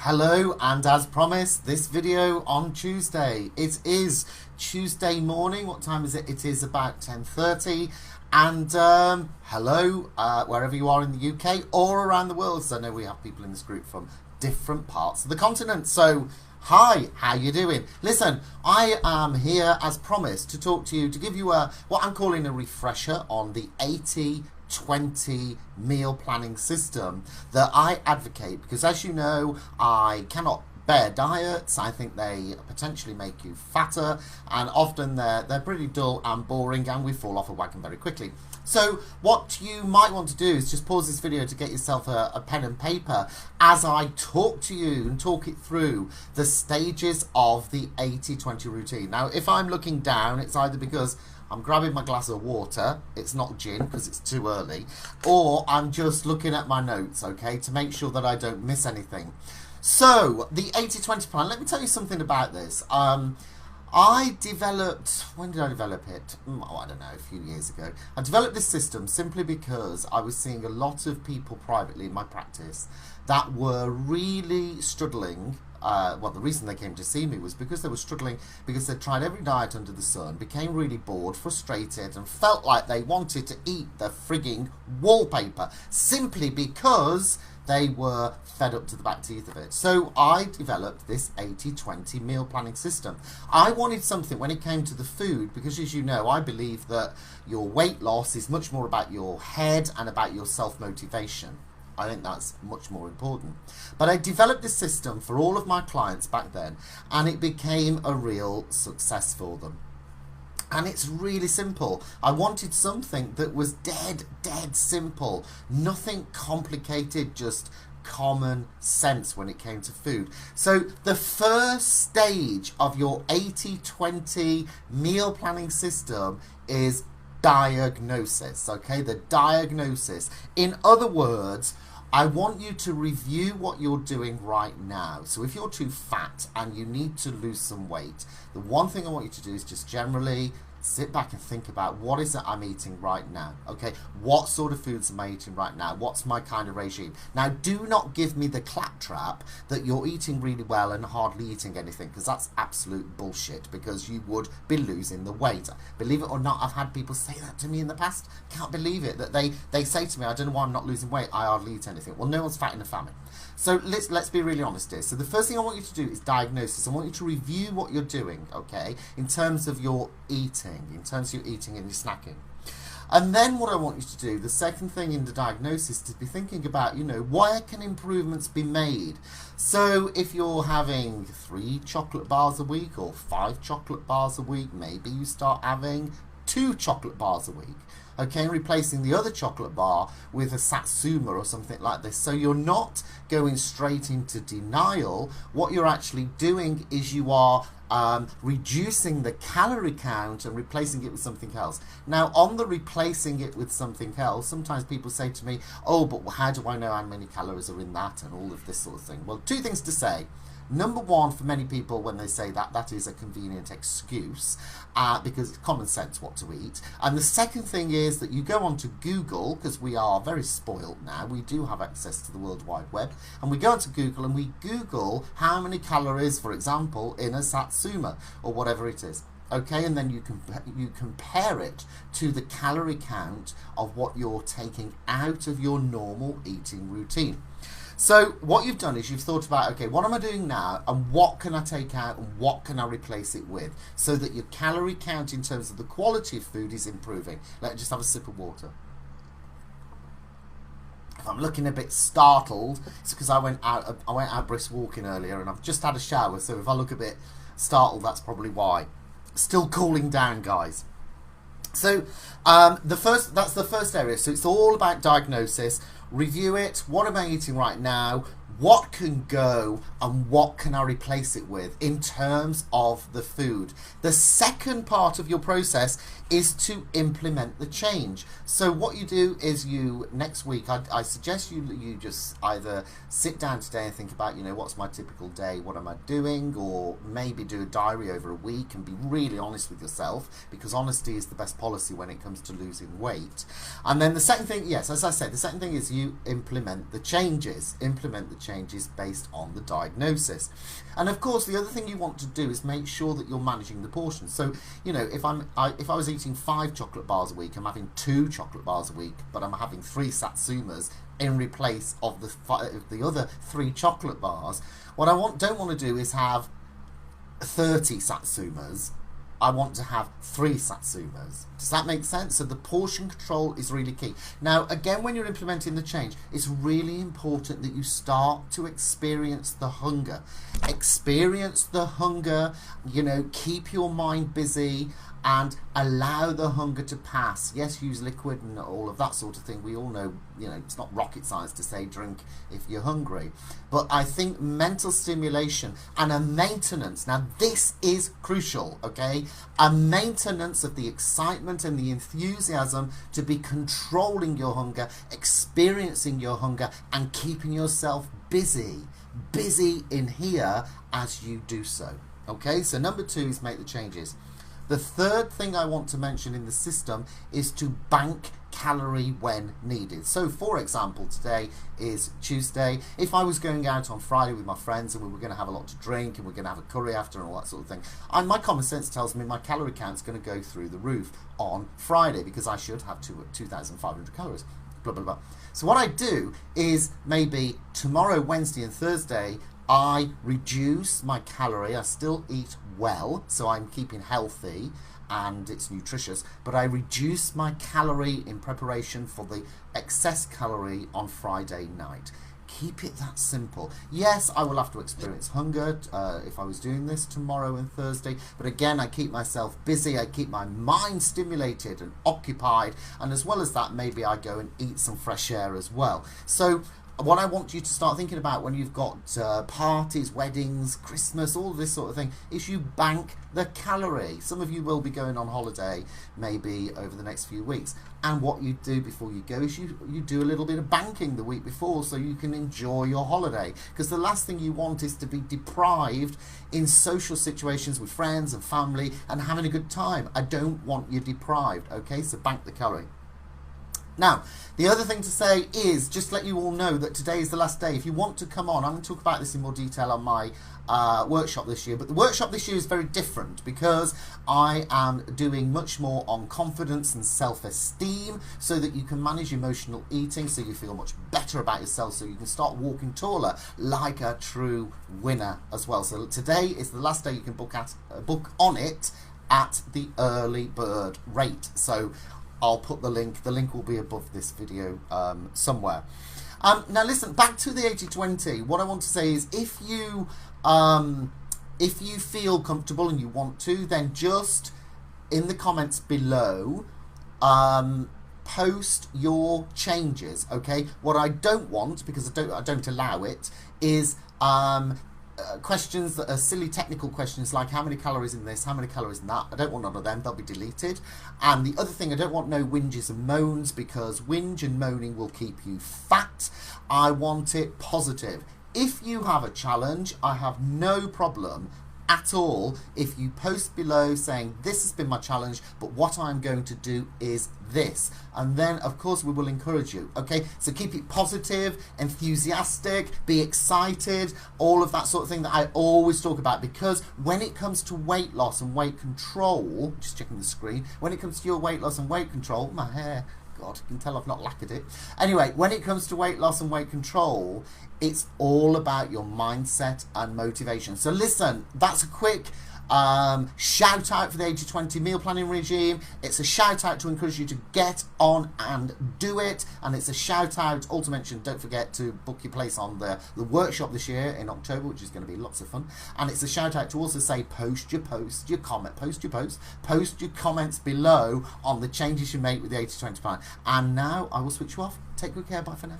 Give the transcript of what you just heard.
Hello, and as promised, this video on Tuesday. It is Tuesday morning. What time is it? It is about 10:30. And hello, wherever you are in the UK or around the world. So I know we have people in this group from different parts of the continent. So hi, how you doing? Listen, I am here as promised to talk to you, to give you what I'm calling a refresher on the 80-20 meal planning system that I advocate, because as you know, I cannot bear diets. I think they potentially make you fatter, and often they're pretty dull and boring, and we fall off a wagon very quickly. So what you might want to do is just pause this video to get yourself a pen and paper as I talk to you and talk it through the stages of the 80-20 routine. Now, if I'm looking down, it's either because I'm grabbing my glass of water, it's not gin because it's too early, or I'm just looking at my notes, okay, to make sure that I don't miss anything. So, the 80-20 plan, let me tell you something about this. I developed, when did I develop it? I don't know, a few years ago. I developed this system simply because I was seeing a lot of people privately in my practice that were really struggling. Well, the reason they came to see me was because they were struggling, because they'd tried every diet under the sun, became really bored, frustrated, and felt like they wanted to eat the frigging wallpaper simply because they were fed up to the back teeth of it. So I developed this 80-20 meal planning system. I wanted something when it came to the food, because as you know, I believe that your weight loss is much more about your head and about your self-motivation. I think that's much more important. But I developed this system for all of my clients back then, and it became a real success for them. And it's really simple. I wanted something that was dead simple. Nothing complicated, just common sense when it came to food. So the first stage of your 80-20 meal planning system is diagnosis, okay? The diagnosis. In other words, I want you to review what you're doing right now. So if you're too fat and you need to lose some weight, the one thing I want you to do is just generally sit back and think about, what is it I'm eating right now? Okay, what sort of foods am I eating right now? What's my kind of regime? Now, do not give me the claptrap that you're eating really well and hardly eating anything, because that's absolute bullshit, because you would be losing the weight. Believe it or not, I've had people say that to me in the past. Can't believe it, that they say to me, I don't know why I'm not losing weight, I hardly eat anything. Well, no one's fat in a famine. So let's be really honest here. So the first thing I want you to do is diagnosis. I want you to review what you're doing, okay, in terms of your eating, in terms of your eating and your snacking. And then what I want you to do, the second thing in the diagnosis, is to be thinking about, where can improvements be made? So if you're having 3 chocolate bars a week or 5 chocolate bars a week, maybe you start having 2 chocolate bars a week. Okay, replacing the other chocolate bar with a satsuma or something like this. So you're not going straight into denial. What you're actually doing is you are reducing the calorie count and replacing it with something else. Now, on the replacing it with something else, sometimes people say to me, oh, but how do I know how many calories are in that and all of this sort of thing? Well, 2 things to say. Number one, for many people, when they say that, that is a convenient excuse because it's common sense what to eat. And the second thing is that you go onto Google, because we are very spoiled now. We do have access to the World Wide Web. And we go onto Google and we Google how many calories, for example, in a satsuma or whatever it is. Okay, and then you compare it to the calorie count of what you're taking out of your normal eating routine. So what you've done is you've thought about, okay, what am I doing now and what can I take out and what can I replace it with, so that your calorie count in terms of the quality of food is improving. Let me just have a sip of water. If I'm looking a bit startled, it's because I went out brisk walking earlier and I've just had a shower, so if I look a bit startled, that's probably why. Still cooling down, guys. So that's the first area. So it's all about diagnosis. Review it. What am I eating right now? What can go and what can I replace it with in terms of the food? The second part of your process is to implement the change. So what you do is next week, I suggest you just either sit down today and think about, what's my typical day, what am I doing, or maybe do a diary over a week and be really honest with yourself, because honesty is the best policy when it comes to losing weight. And then the second thing, yes, as I said, the second thing is you implement the changes. changes based on the diagnosis. And of course, the other thing you want to do is make sure that you're managing the portions. So, you know, if I was eating 5 chocolate bars a week, I'm having 2 chocolate bars a week, but I'm having 3 satsumas in replace of the other 3 chocolate bars. What I don't want to do is have 30 satsumas. I want to have 3 satsumas. Does that make sense? So the portion control is really key. Now, again, when you're implementing the change, it's really important that you start to experience the hunger. Experience the hunger, you know, keep your mind busy and allow the hunger to pass. Yes, use liquid and all of that sort of thing. We all know, you know, it's not rocket science to say drink if you're hungry. But I think mental stimulation and a maintenance, now this is crucial, okay? A maintenance of the excitement and the enthusiasm to be controlling your hunger, experiencing your hunger, and keeping yourself busy in here as you do so. Okay, so number 2 is make the changes. The third thing I want to mention in the system is to bank calorie when needed. So for example, today is Tuesday. If I was going out on Friday with my friends and we were going to have a lot to drink and we're going to have a curry after and all that sort of thing, my common sense tells me my calorie count's going to go through the roof on Friday because I should have 2,500 calories. Blah, blah, blah. So what I do is maybe tomorrow, Wednesday and Thursday, I reduce my calorie. I still eat well, so I'm keeping healthy and it's nutritious, but I reduce my calorie in preparation for the excess calorie on Friday night. Keep it that simple. Yes, I will have to experience hunger if I was doing this tomorrow and Thursday, but again, I keep myself busy, I keep my mind stimulated and occupied, and as well as that, maybe I go and eat some fresh air as well. So what I want you to start thinking about when you've got parties, weddings, Christmas, all this sort of thing, is you bank the calorie. Some of you will be going on holiday maybe over the next few weeks. And what you do before you go is you do a little bit of banking the week before so you can enjoy your holiday. Because the last thing you want is to be deprived in social situations with friends and family and having a good time. I don't want you deprived, okay? So bank the calorie. Now, the other thing to say is, just to let you all know that today is the last day. If you want to come on, I'm going to talk about this in more detail on my workshop this year. But the workshop this year is very different because I am doing much more on confidence and self-esteem so that you can manage emotional eating, so you feel much better about yourself, so you can start walking taller like a true winner as well. So today is the last day you can book on it at the early bird rate. So I'll put the link. The link will be above this video somewhere. Now listen, back to the 80-20. What I want to say is if you feel comfortable and you want to, then just in the comments below post your changes, okay? What I don't want, because I don't allow it, is questions that are silly technical questions like how many calories in this, how many calories in that. I don't want none of them, they'll be deleted. And the other thing, I don't want no whinges and moans, because whinge and moaning will keep you fat. I want it positive. If you have a challenge, I have no problem at all if you post below saying this has been my challenge, but what I'm going to do is this, and then of course we will encourage you. Okay, so keep it positive, enthusiastic, be excited, all of that sort of thing that I always talk about, because when it comes to weight loss and weight control, just checking the screen, when it comes to your weight loss and weight control, my hair, God, you can tell I've not lacquered it. Anyway, when it comes to weight loss and weight control, it's all about your mindset and motivation. So listen, that's a quick shout out for the 80-20 meal planning regime. It's a shout out to encourage you to get on and do it, and it's a shout out all to mention, don't forget to book your place on the workshop this year in October, which is going to be lots of fun. And it's a shout out to also say post your comments below on the changes you make with the 80-20 plan. And now I will switch you off. Take good care, bye for now.